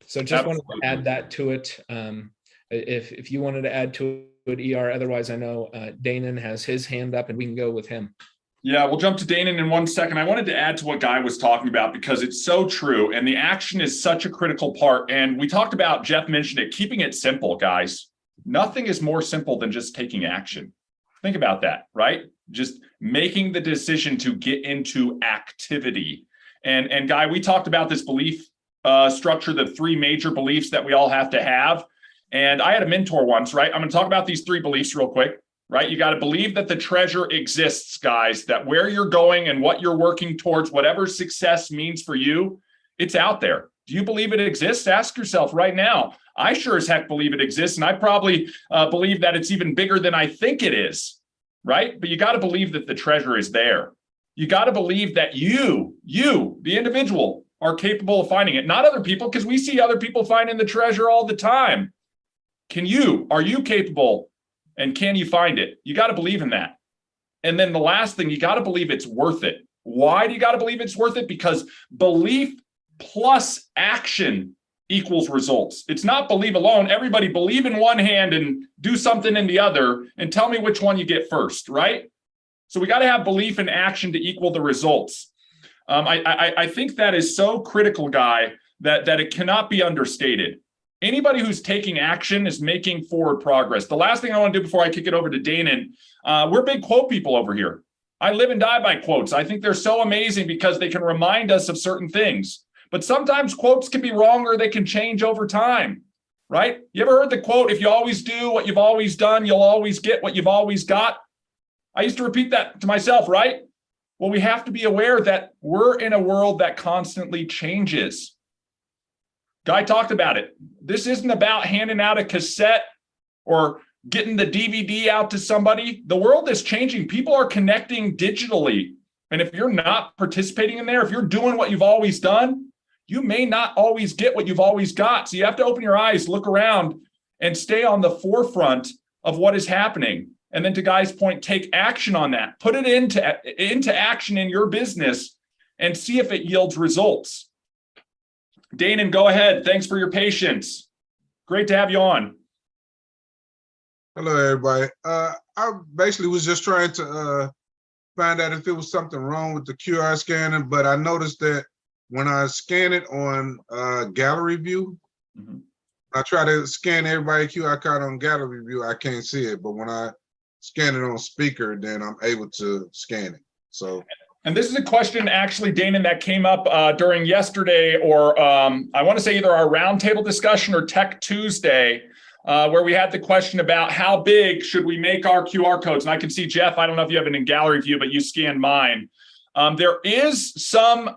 So just wanted to add that to it. If you wanted to add to it, ER, otherwise I know Danon has his hand up and we can go with him. Yeah, we'll jump to Danon in 1 second. I wanted to add to what Guy was talking about because it's so true. And the action is such a critical part. And we talked about, Jeff mentioned it, keeping it simple, guys. Nothing is more simple than just taking action. Think about that, right? Just making the decision to get into activity. And Guy, we talked about this belief structure, the 3 major beliefs that we all have to have. And I had a mentor once, right? I'm going to talk about these 3 beliefs real quick, right? You got to believe that the treasure exists, guys, that where you're going and what you're working towards, whatever success means for you, it's out there. Do you believe it exists? Ask yourself right now. I sure as heck believe it exists. And I probably believe that it's even bigger than I think it is. Right? But you got to believe that the treasure is there. You got to believe that you, the individual, are capable of finding it, not other people, because we see other people finding the treasure all the time. Are you capable and can you find it? You got to believe in that. And then the last thing, you got to believe it's worth it. Why do you got to believe it's worth it? Because belief plus action equals results. It's not believe alone. Everybody believe in one hand and do something in the other and tell me which one you get first, right? So we got to have belief and action to equal the results. I think that is so critical, Guy, that it cannot be understated. Anybody who's taking action is making forward progress. The last thing I want to do before I kick it over to Danon, we're big quote people over here. I live and die by quotes. I think they're so amazing because they can remind us of certain things. But sometimes quotes can be wrong or they can change over time, right? You ever heard the quote, if you always do what you've always done, you'll always get what you've always got? I used to repeat that to myself, right? Well, we have to be aware that we're in a world that constantly changes. Guy talked about it. This isn't about handing out a cassette or getting the DVD out to somebody. The world is changing. People are connecting digitally. And if you're not participating in there, if you're doing what you've always done, you may not always get what you've always got. So you have to open your eyes, look around, and stay on the forefront of what is happening. And then to Guy's point, take action on that. Put it into action in your business and see if it yields results. Danon, go ahead. Thanks for your patience. Great to have you on. Hello, everybody. I basically was just trying to find out if there was something wrong with the QR scanning, but I noticed that when I scan it on gallery view, I try to scan everybody's QR code on gallery view, I can't see it. But when I scan it on speaker, then I'm able to scan it. So And this is a question, actually, Dana, that came up during yesterday, or I want to say either our roundtable discussion or Tech Tuesday, where we had the question about how big should we make our QR codes. And I can see, Jeff, I don't know if you have it in gallery view, but you scanned mine. There is some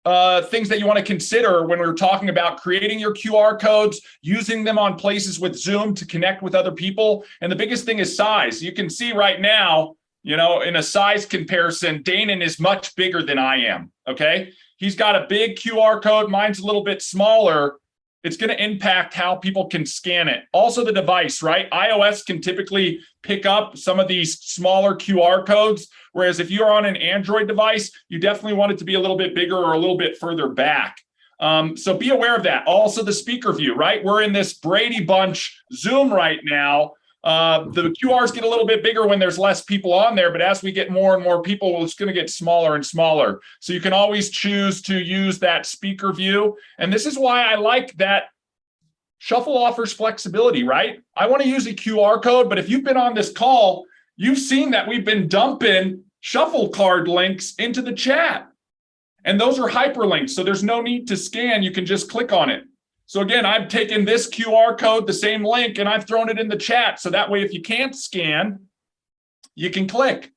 things that you want to consider when we're talking about creating your QR codes, using them on places with Zoom to connect with other people. And the biggest thing is size. You can see right now, you know, in a size comparison, Danon is much bigger than I am, okay? He's got a big QR code. Mine's a little bit smaller. It's going to impact how people can scan it. Also the device, right? iOS can typically pick up some of these smaller QR codes, whereas if you're on an Android device, you definitely want it to be a little bit bigger or a little bit further back. So be aware of that. Also the speaker view, right? We're in this Brady Bunch Zoom right now. The QRs get a little bit bigger when there's less people on there, but as we get more and more people, it's going to get smaller and smaller. So you can always choose to use that speaker view. And this is why I like that Shuffle offers flexibility, right? I want to use a QR code, but if you've been on this call, you've seen that we've been dumping Shuffle card links into the chat. And those are hyperlinks, so there's no need to scan. You can just click on it. So again, I've taken this QR code, the same link, and I've thrown it in the chat. So that way, if you can't scan, you can click.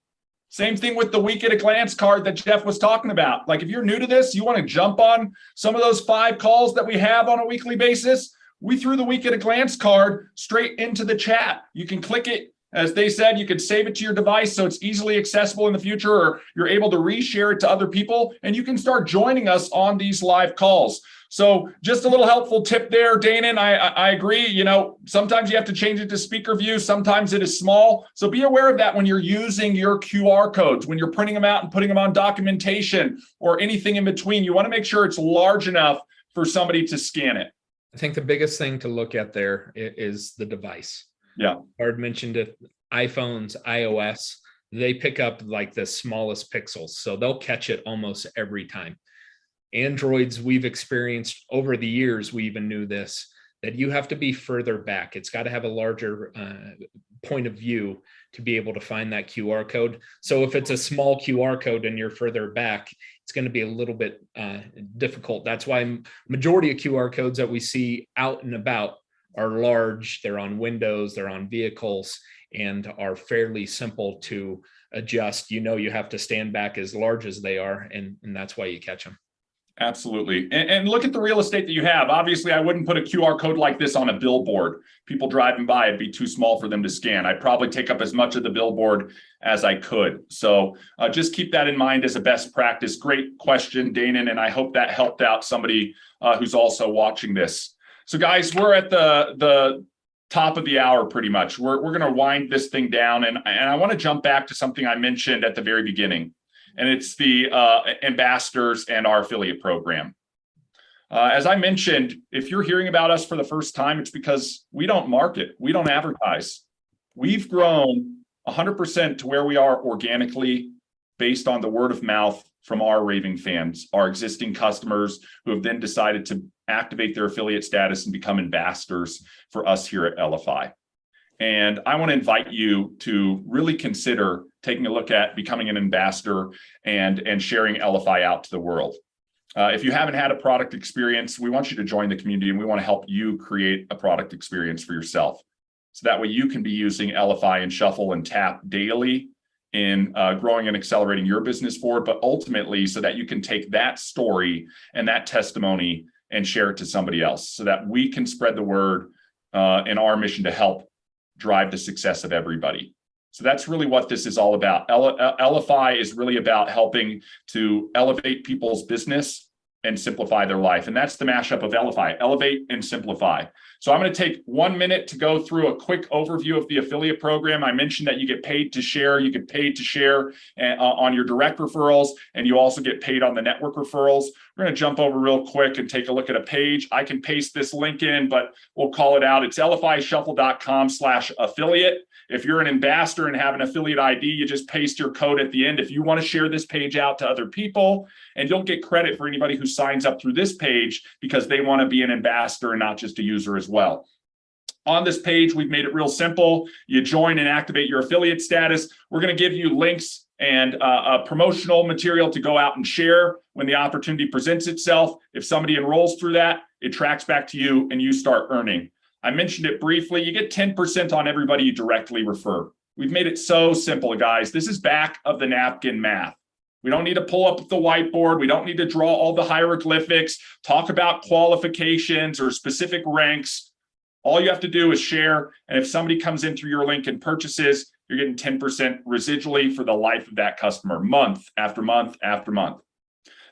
Same thing with the week at a glance card that Jeff was talking about. Like if you're new to this, you want to jump on some of those 5 calls that we have on a weekly basis, we threw the week at a glance card straight into the chat. You can click it. As they said, you can save it to your device so it's easily accessible in the future, or you're able to reshare it to other people, and you can start joining us on these live calls. So just a little helpful tip there, Danon. I agree. You know, sometimes you have to change it to speaker view. Sometimes it is small. So be aware of that when you're using your QR codes, when you're printing them out and putting them on documentation or anything in between. You want to make sure it's large enough for somebody to scan it. I think the biggest thing to look at there is the device. Yeah. Bard mentioned it, iPhones, iOS, they pick up like the smallest pixels. So they'll catch it almost every time. Androids, we've experienced over the years, we even knew this, that you have to be further back. It's got to have a larger point of view to be able to find that QR code. So if it's a small QR code and you're further back, it's going to be a little bit difficult. That's why majority of QR codes that we see out and about are large, they're on windows, they're on vehicles, and are fairly simple to adjust. You know, you have to stand back as large as they are, and that's why you catch them. Absolutely. And look at the real estate that you have. Obviously, I wouldn't put a QR code like this on a billboard. People driving by, it'd be too small for them to scan. I'd probably take up as much of the billboard as I could. So just keep that in mind as a best practice. Great question, Danon, and I hope that helped out somebody who's also watching this. So guys, we're at the top of the hour pretty much. We're going to wind this thing down, and I want to jump back to something I mentioned at the very beginning. And it's the ambassadors and our affiliate program. As I mentioned, if you're hearing about us for the first time, it's because we don't market, we don't advertise. We've grown 100% to where we are organically based on the word of mouth from our raving fans, our existing customers who have then decided to activate their affiliate status and become ambassadors for us here at Elify. And I want to invite you to really consider taking a look at becoming an ambassador and sharing Elify out to the world. If you haven't had a product experience, we want you to join the community, and we want to help you create a product experience for yourself. So that way you can be using Elify and Shuffle and Tap daily in growing and accelerating your business forward, but ultimately so that you can take that story and that testimony and share it to somebody else so that we can spread the word in our mission to help drive the success of everybody. So that's really what this is all about. Elify is really about helping to elevate people's business and simplify their life. And that's the mashup of Elify, elevate and simplify. So I'm going to take 1 minute to go through a quick overview of the affiliate program. I mentioned that you get paid to share. You get paid to share on your direct referrals, and you also get paid on the network referrals. We're going to jump over real quick and take a look at a page. I can paste this link in, but we'll call it out. It's elifyshuffle.com/affiliate. If you're an ambassador and have an affiliate ID, you just paste your code at the end. If you want to share this page out to other people, and you'll get credit for anybody who signs up through this page because they want to be an ambassador and not just a user as well. On this page, we've made it real simple. You join and activate your affiliate status. We're going to give you links and a promotional material to go out and share when the opportunity presents itself. If somebody enrolls through that, it tracks back to you and you start earning. I mentioned it briefly. You get 10% on everybody you directly refer. We've made it so simple, guys. This is back of the napkin math. We don't need to pull up the whiteboard. We don't need to draw all the hieroglyphics, talk about qualifications or specific ranks. All you have to do is share. And if somebody comes in through your link and purchases, you're getting 10% residually for the life of that customer, month after month after month.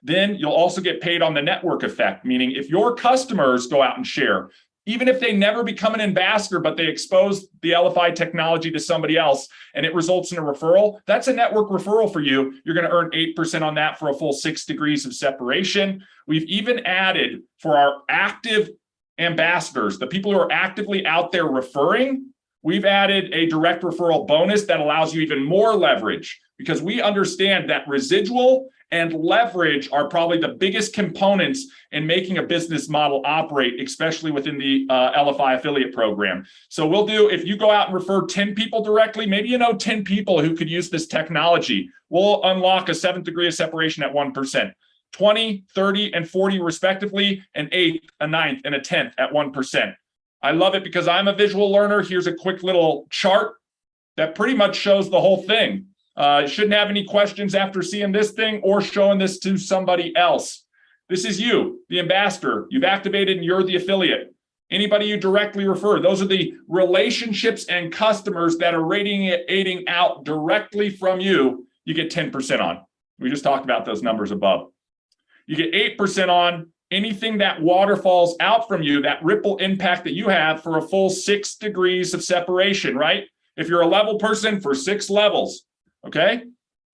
Then you'll also get paid on the network effect, meaning if your customers go out and share, even if they never become an ambassador, but they expose the Elify technology to somebody else and it results in a referral, that's a network referral for you. You're going to earn 8% on that for a full 6 degrees of separation. We've even added for our active ambassadors, the people who are actively out there referring, we've added a direct referral bonus that allows you even more leverage, because we understand that residual and leverage are probably the biggest components in making a business model operate, especially within the Elify affiliate program. So we'll do, if you go out and refer 10 people directly, maybe you know 10 people who could use this technology, we'll unlock a 7th degree of separation at 1%. 20, 30, and 40 respectively, an 8th, a 9th, and a 10th at 1%. I love it because I'm a visual learner. Here's a quick little chart that pretty much shows the whole thing. Shouldn't have any questions after seeing this thing or showing this to somebody else. This is you, the ambassador. You've activated and you're the affiliate. Anybody you directly refer, those are the relationships and customers that are radiating out directly from you. You get 10% on. We just talked about those numbers above. You get 8% on anything that waterfalls out from you, that ripple impact that you have for a full 6 degrees of separation, right? If you're a level person, for 6 levels. Okay.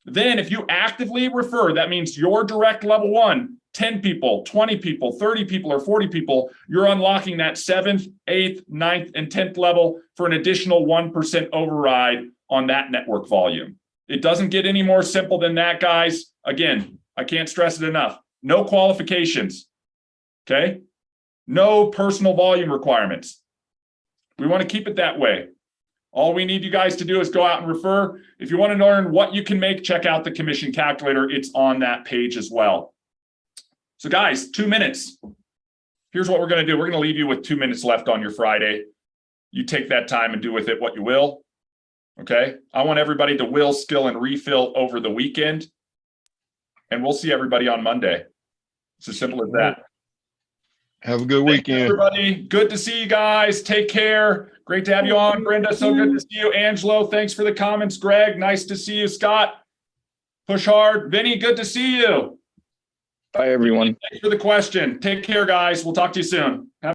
Then if you actively refer, that means your direct level 1, 10 people, 20 people, 30 people, or 40 people, you're unlocking that 7th, 8th, 9th, and 10th level for an additional 1% override on that network volume. It doesn't get any more simple than that, guys. Again, I can't stress it enough. No qualifications. Okay. No personal volume requirements. We want to keep it that way. All we need you guys to do is go out and refer. If you want to learn what you can make, check out the commission calculator. It's on that page as well. So guys, 2 minutes. Here's what we're going to do. We're going to leave you with 2 minutes left on your Friday. You take that time and do with it what you will. Okay. I want everybody to will, skill, and refill over the weekend. And we'll see everybody on Monday. It's as simple as that. Have a good weekend. Everybody, good to see you guys. Take care. Great to have you on. Brenda, so good to see you. Angelo, thanks for the comments. Greg, nice to see you. Scott, push hard. Vinny, good to see you. Bye, everyone. Thanks for the question. Take care, guys. We'll talk to you soon.